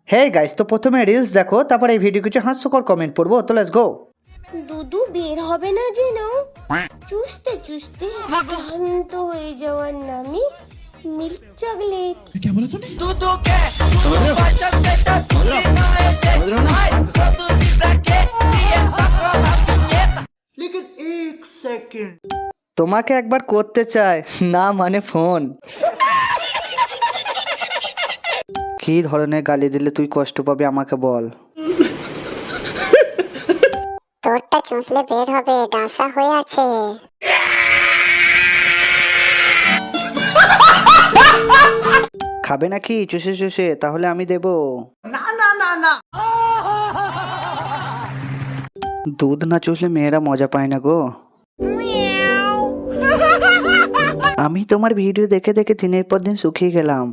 Hey guys, তো প্রথমে reels দেখো, তারপরে এই ভিডিও কিছু হাস্যকর কমেন্ট পড়বো। তো লেটস গো। দুদু বের হবে না যেন, চুষতে চুষতে ক্লান্ত হয়ে যাওয়ার নামই মিল্ক চকলেট। क्या बोला तूने? তোমাকে একবার করতে চায় না, মানে ফোন। কি ধরনের গালি দিলে তুই কষ্ট পাবি আমাকে বল। তোরটা চুষলে বের হবে, ডাঁসা হয়ে আছে। খাবে নাকি চুষে চুষে? তাহলে আমি দেব। না না না না, দুধ না চুষলে মেয়েরা মজা পায় না গো। আমি তোমার ভিডিও দেখে দেখে দিনের পর দিন শুকিয়ে গেলাম।